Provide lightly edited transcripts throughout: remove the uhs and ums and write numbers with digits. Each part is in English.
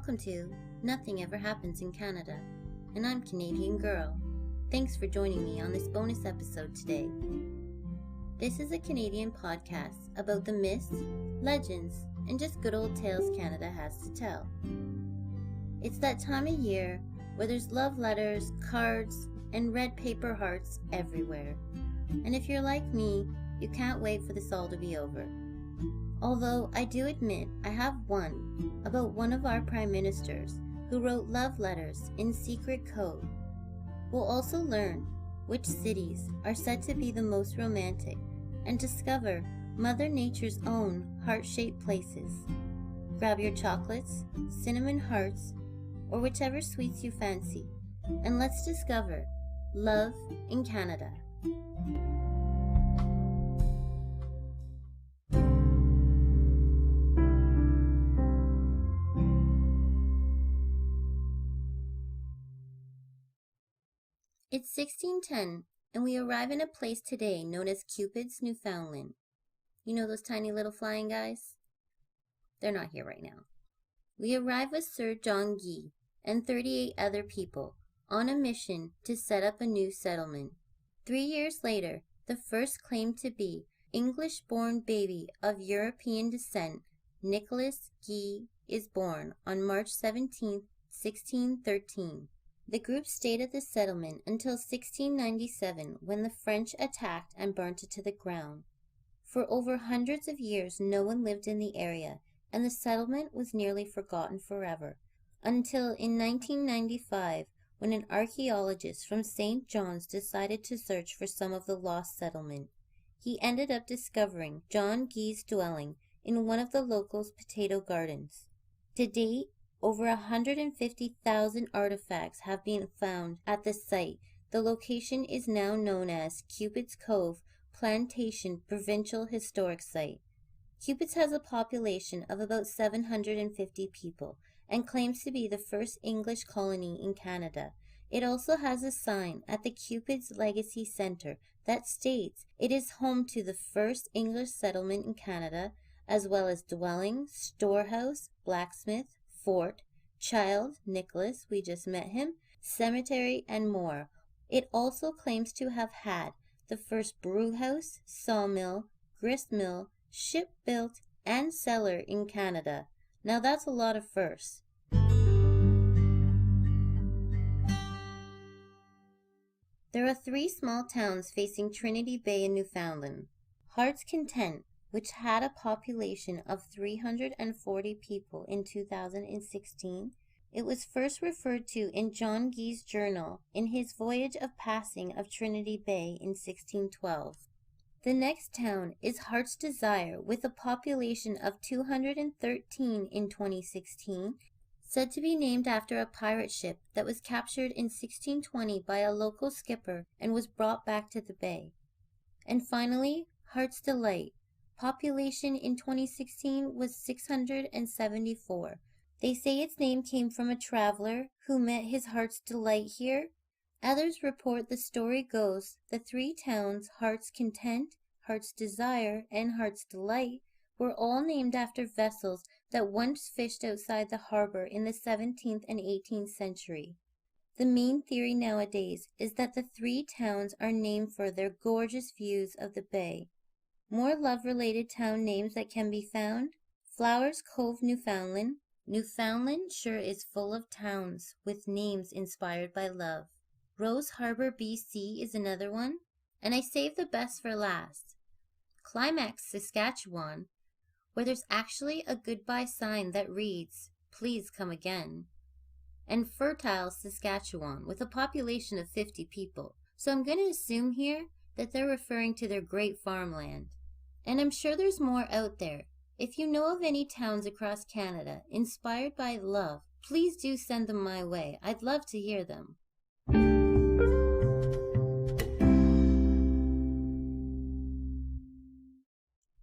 Welcome to Nothing Ever Happens in Canada, and I'm Canadian Girl. Thanks for joining me on this bonus episode today. This is a Canadian podcast about the myths, legends, and just good old tales Canada has to tell. It's that time of year where there's love letters, cards, and red paper hearts everywhere. And if you're like me, you can't wait for this all to be over. Although I do admit I have one about one of our Prime Ministers who wrote love letters in secret code. We'll also learn which cities are said to be the most romantic and discover Mother Nature's own heart-shaped places. Grab your chocolates, cinnamon hearts, or whichever sweets you fancy, and let's discover love in Canada. It's 1610, and we arrive in a place today known as Cupids, Newfoundland. You know those tiny little flying guys? They're not here right now. We arrive with Sir John Guy and 38 other people on a mission to set up a new settlement. 3 years later, the first claimed to be English-born baby of European descent, Nicholas Guy, is born on March 17, 1613. The group stayed at the settlement until 1697, when the French attacked and burnt it to the ground. For over hundreds of years, no one lived in the area, and the settlement was nearly forgotten forever, until in 1995, when an archaeologist from St. John's decided to search for some of the lost settlement. He ended up discovering John Guy's dwelling in one of the locals' potato gardens. To date, over 150,000 artifacts have been found at the site. The location is now known as Cupid's Cove, Plantation Provincial Historic Site. Cupids has a population of about 750 people and claims to be the first English colony in Canada. It also has a sign at the Cupids Legacy Centre that states it is home to the first English settlement in Canada, as well as dwelling, storehouse, blacksmith, fort, child, Nicholas, we just met him, cemetery, and more. It also claims to have had the first brewhouse, sawmill, grist mill, ship built, and cellar in Canada. Now that's a lot of firsts. There are 3 small towns facing Trinity Bay in Newfoundland. Heart's Content, which had a population of 340 people in 2016. It was first referred to in John Guy's journal in his voyage of passing of Trinity Bay in 1612. The next town is Heart's Desire, with a population of 213 in 2016, said to be named after a pirate ship that was captured in 1620 by a local skipper and was brought back to the bay. And finally, Heart's Delight. Population in 2016 was 674. They say its name came from a traveler who met his heart's delight here. Others report the story goes the 3 towns, Heart's Content, Heart's Desire, and Heart's Delight, were all named after vessels that once fished outside the harbor in the 17th and 18th century. The main theory nowadays is that the 3 towns are named for their gorgeous views of the bay. More love-related town names that can be found: Flowers Cove, Newfoundland. Newfoundland sure is full of towns with names inspired by love. Rose Harbor, BC is another one. And I saved the best for last. Climax Saskatchewan, where there's actually a goodbye sign that reads, "Please come again." And Fertile, Saskatchewan, with a population of 50 people. So I'm going to assume here that they're referring to their great farmland. And I'm sure there's more out there. If you know of any towns across Canada inspired by love, please do send them my way. I'd love to hear them.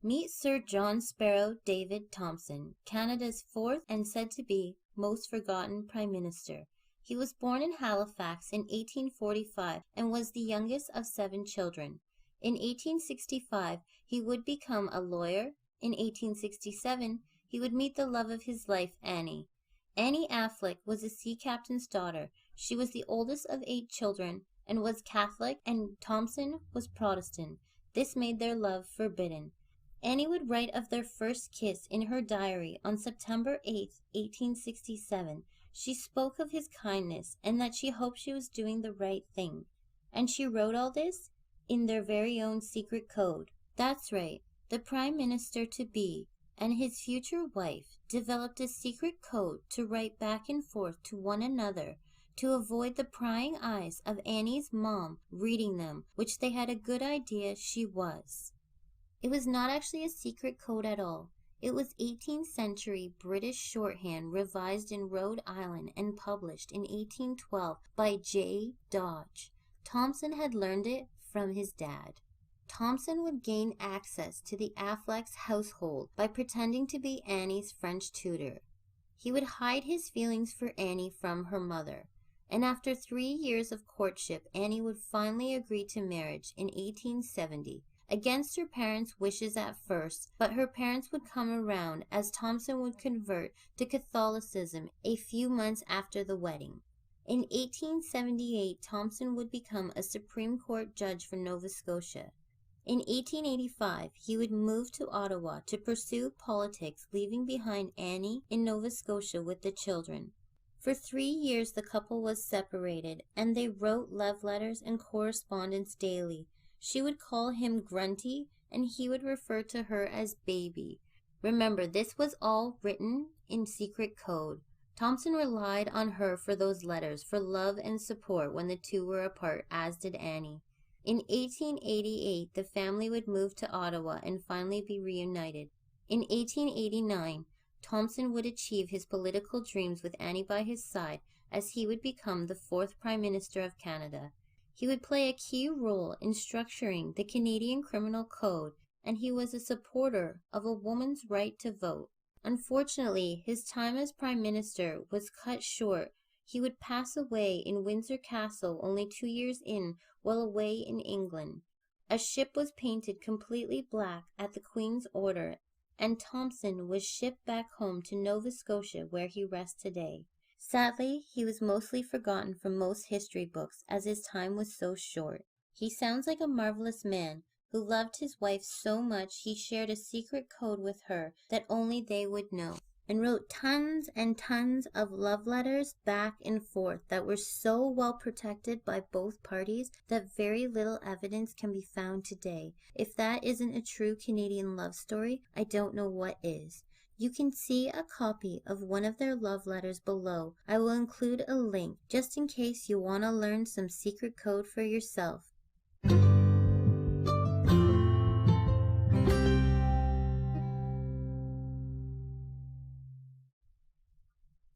Meet Sir John Sparrow David Thompson, Canada's 4th and said to be most forgotten Prime Minister. He was born in Halifax in 1845 and was the youngest of 7 children. In 1865, he would become a lawyer. In 1867, he would meet the love of his life, Annie. Annie Affleck was a sea captain's daughter. She was the oldest of 8 children and was Catholic, and Thompson was Protestant. This made their love forbidden. Annie would write of their first kiss in her diary on September 8, 1867. She spoke of his kindness and that she hoped she was doing the right thing. And she wrote all this in their very own secret code. That's right, the Prime Minister-to-be and his future wife developed a secret code to write back and forth to one another to avoid the prying eyes of Annie's mom reading them, which they had a good idea she was. It was not actually a secret code at all. It was 18th century British shorthand revised in Rhode Island and published in 1812 by J0J. Thompson had learned it from his dad. Thompson would gain access to the Afflecks' household by pretending to be Annie's French tutor. He would hide his feelings for Annie from her mother, and after 3 years of courtship, Annie would finally agree to marriage in 1870. Against her parents' wishes at first, but her parents would come around as Thompson would convert to Catholicism a few months after the wedding. In 1878, Thompson would become a Supreme Court judge for Nova Scotia. In 1885, he would move to Ottawa to pursue politics, leaving behind Annie in Nova Scotia with the children. For 3 years, the couple was separated, and they wrote love letters and correspondence daily. She would call him Grunty, and he would refer to her as Baby. Remember, this was all written in secret code. Thompson relied on her for those letters, for love and support when the two were apart, as did Annie. In 1888, the family would move to Ottawa and finally be reunited. In 1889, Thompson would achieve his political dreams with Annie by his side, as he would become the 4th Prime Minister of Canada. He would play a key role in structuring the Canadian Criminal Code, and he was a supporter of a woman's right to vote. Unfortunately, his time as Prime Minister was cut short. He would pass away in Windsor Castle only 2 years in, while away in England. A ship was painted completely black at the Queen's order, and Thompson was shipped back home to Nova Scotia, where he rests today. Sadly, he was mostly forgotten from most history books, as his time was so short. He sounds like a marvelous man who loved his wife so much he shared a secret code with her that only they would know, and wrote tons and tons of love letters back and forth that were so well protected by both parties that very little evidence can be found today. If that isn't a true Canadian love story, I don't know what is. You can see a copy of one of their love letters below. I will include a link just in case you want to learn some secret code for yourself.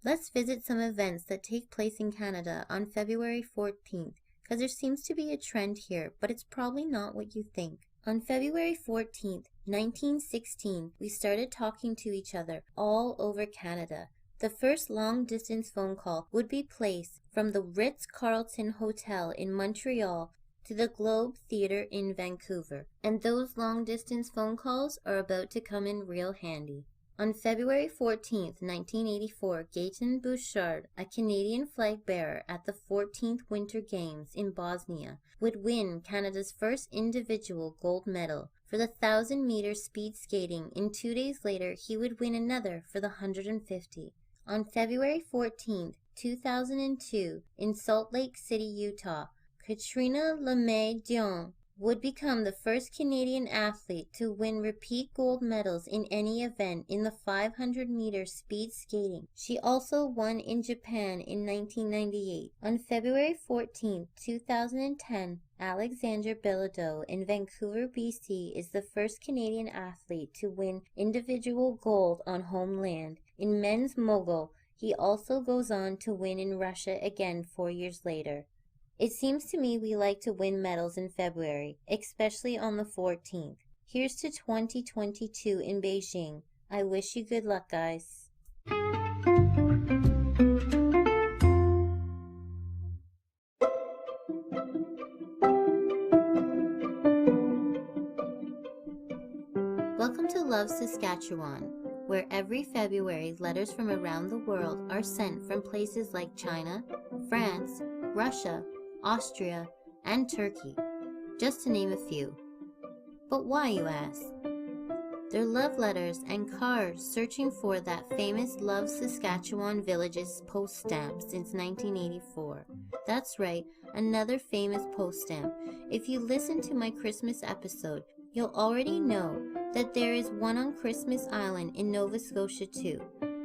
Let's visit some events that take place in Canada on February 14th, because there seems to be a trend here, but it's probably not what you think. On February 14th, 1916, we started talking to each other all over Canada. The first long-distance phone call would be placed from the Ritz-Carlton Hotel in Montreal to the Globe Theatre in Vancouver, and those long-distance phone calls are about to come in real handy. On February 14, 1984, Gaëtan Bouchard, a Canadian flag bearer at the 14th Winter Games in Bosnia, would win Canada's first individual gold medal for the 1,000-meter speed skating, and 2 days later he would win another for the 150. On February 14, 2002, in Salt Lake City, Utah, Katrina Lemay-Dion would become the first Canadian athlete to win repeat gold medals in any event in the 500-meter speed skating. She also won in Japan in 1998. On February 14, 2010, Alexandre Bilodeau in Vancouver, BC is the first Canadian athlete to win individual gold on home land. In men's mogul, he also goes on to win in Russia again 4 years later. It seems to me we like to win medals in February, especially on the 14th. Here's to 2022 in Beijing. I wish you good luck, guys. Welcome to Love Saskatchewan. where every February letters from around the world are sent from places like China, France, Russia, Austria, and Turkey, just to name a few. But why, you ask? They're love letters and cards searching for that famous Love Saskatchewan Village's post stamp since 1984. That's right, another famous post stamp. If you listen to my Christmas episode, you'll already know that there is one on Christmas Island in Nova Scotia too.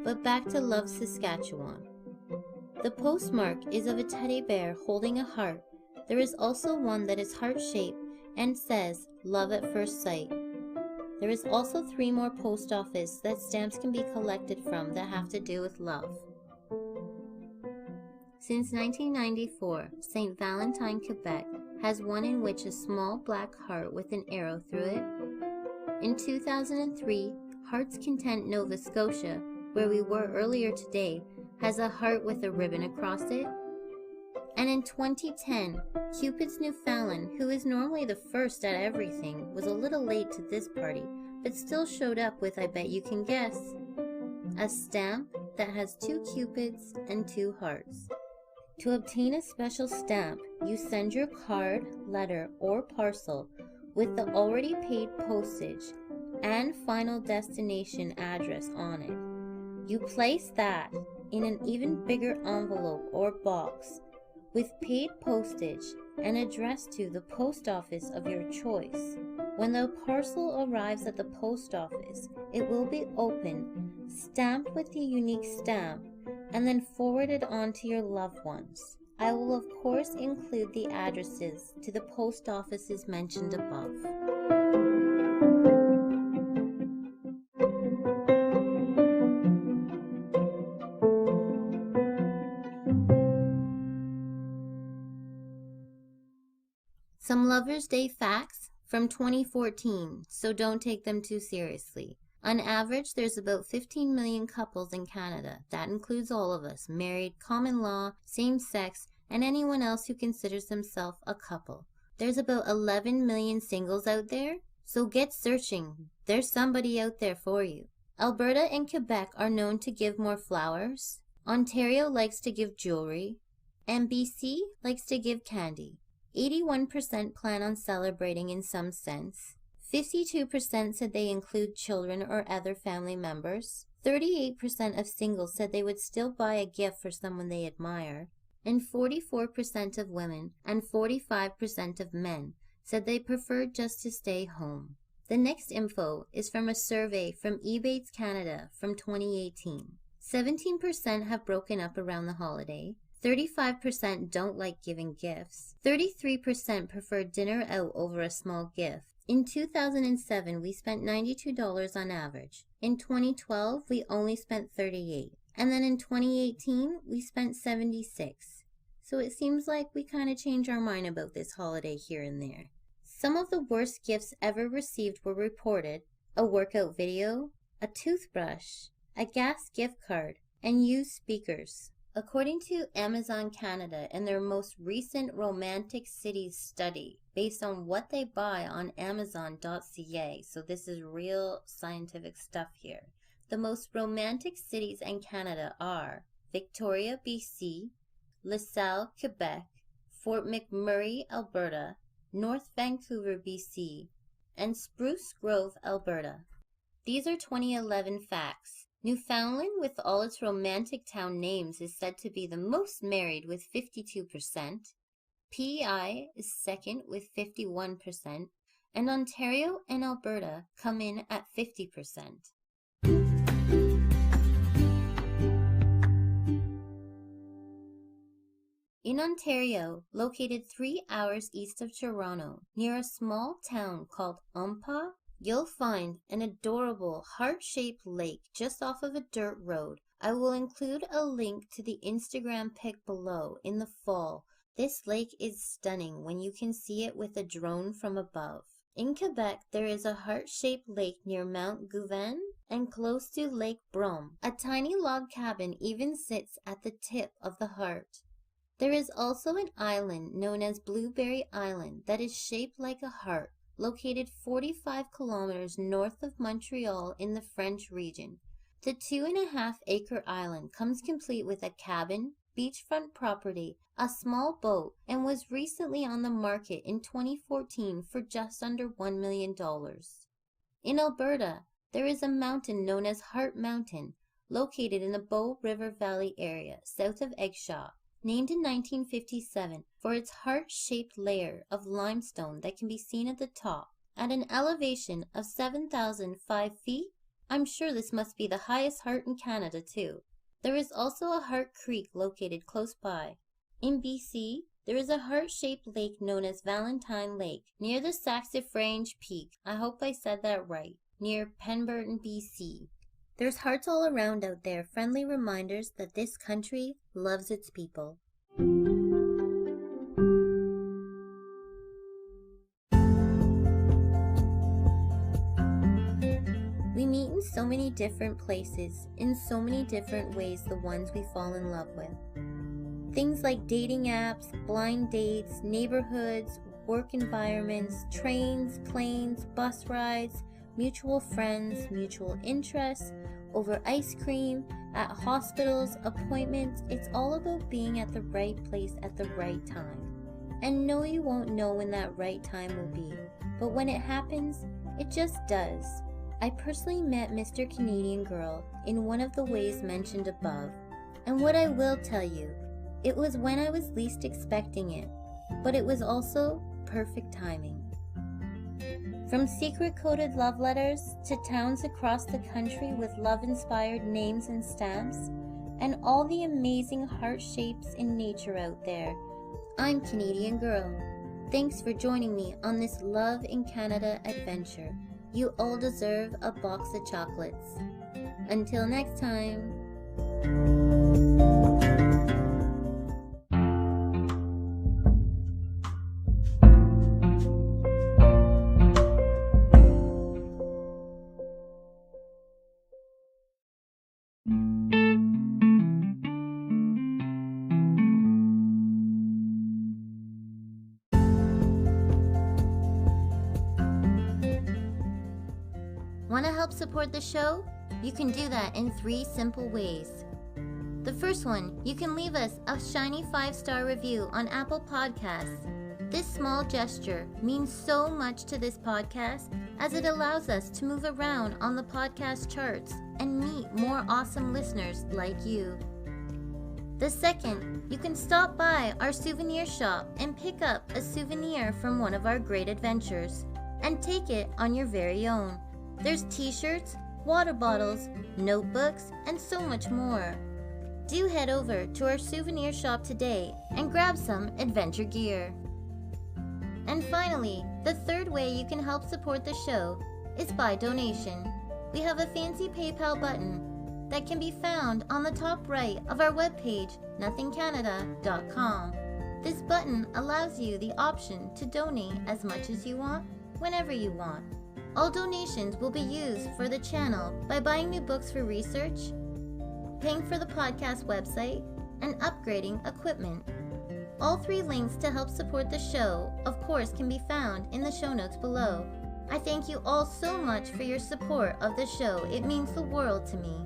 But back to Love Saskatchewan. The postmark is of a teddy bear holding a heart. There is also one that is heart-shaped and says, Love at First Sight. There is also 3 more post office that stamps can be collected from that have to do with love. Since 1994, Saint-Valentin Quebec has one in which a small black heart with an arrow through it. In 2003, Hearts Content Nova Scotia, where we were earlier today, has a heart with a ribbon across it. And in 2010, Cupids Newfoundland, who is normally the first at everything, was a little late to this party, but still showed up with, I bet you can guess, a stamp that has 2 cupids and 2 hearts. To obtain a special stamp, you send your card, letter, or parcel with the already paid postage and final destination address on it. You place that in an even bigger envelope or box with paid postage and addressed to the post office of your choice. When the parcel arrives at the post office, it will be opened, stamped with the unique stamp, and then forwarded on to your loved ones. I will of course include the addresses to the post offices mentioned above. Some Lover's Day facts from 2014, so don't take them too seriously. On average, there's about 15 million couples in Canada. That includes all of us, married, common law, same-sex, and anyone else who considers themselves a couple. There's about 11 million singles out there, so get searching. There's somebody out there for you. Alberta and Quebec are known to give more flowers. Ontario likes to give jewelry. And BC likes to give candy. 81% plan on celebrating in some sense. 52% said they include children or other family members. 38% of singles said they would still buy a gift for someone they admire. And 44% of women and 45% of men said they preferred just to stay home. The next info is from a survey from Ebates Canada from 2018. 17% have broken up around the holiday. 35% don't like giving gifts. 33% prefer dinner out over a small gift. In 2007, we spent $92 on average. In 2012, we only spent $38. And then in 2018, we spent $76. So it seems like we kind of change our mind about this holiday here and there. Some of the worst gifts ever received were reported: a workout video, a toothbrush, a gas gift card, and used speakers. According to Amazon Canada in their most recent Romantic Cities study, based on what they buy on Amazon.ca, so this is real scientific stuff here, the most romantic cities in Canada are Victoria, BC, LaSalle, Quebec, Fort McMurray, Alberta, North Vancouver, BC, and Spruce Grove, Alberta. These are 2011 facts. Newfoundland, with all its romantic town names, is said to be the most married with 52%. PEI is second with 51%, and Ontario and Alberta come in at 50%. In Ontario, located 3 hours east of Toronto, near a small town called Umpa, you'll find an adorable heart-shaped lake just off of a dirt road. I will include a link to the Instagram pic below. In the fall, this lake is stunning when you can see it with a drone from above. In Quebec, there is a heart-shaped lake near Mount Gouven and close to Lake Brome. A tiny log cabin even sits at the tip of the heart. There is also an island known as Blueberry Island that is shaped like a heart, located 45 kilometers north of Montreal in the French region. The 2.5-acre island comes complete with a cabin, beachfront property, a small boat, and was recently on the market in 2014 for just under $1 million. In Alberta, there is a mountain known as Heart Mountain, located in the Bow River Valley area south of Eggshaw, named in 1957 for its heart-shaped layer of limestone that can be seen at the top at an elevation of 7,005 feet. I'm sure this must be the highest heart in Canada too. There is also a Heart Creek located close by. In BC, there is a heart-shaped lake known as Valentine Lake near the Saskatchewan Peak. I hope I said that right. Near Penburton, BC. There's hearts all around out there, friendly reminders that this country loves its people. We meet in so many different places, in so many different ways, the ones we fall in love with. Things like dating apps, blind dates, neighborhoods, work environments, trains, planes, bus rides, mutual friends, mutual interests, over ice cream, at hospitals, appointments. It's all about being at the right place at the right time. And no, you won't know when that right time will be, but when it happens, it just does. I personally met Mr. Canadian Girl in one of the ways mentioned above, and what I will tell you, it was when I was least expecting it, but it was also perfect timing. From secret-coded love letters to towns across the country with love-inspired names and stamps, and all the amazing heart shapes in nature out there, I'm Canadian Girl. Thanks for joining me on this Love in Canada adventure. You all deserve a box of chocolates. Until next time. Want to help support the show? You can do that in 3 simple ways. The first one, you can leave us a shiny 5-star review on Apple Podcasts. This small gesture means so much to this podcast as it allows us to move around on the podcast charts and meet more awesome listeners like you. The second, you can stop by our souvenir shop and pick up a souvenir from one of our great adventures and take it on your very own. There's t-shirts, water bottles, notebooks, and so much more. Do head over to our souvenir shop today and grab some adventure gear. And finally, the third way you can help support the show is by donation. We have a fancy PayPal button that can be found on the top right of our webpage, nothingcanada.com. This button allows you the option to donate as much as you want, whenever you want. All donations will be used for the channel by buying new books for research, paying for the podcast website, and upgrading equipment. All 3 links to help support the show, of course, can be found in the show notes below. I thank you all so much for your support of the show. It means the world to me.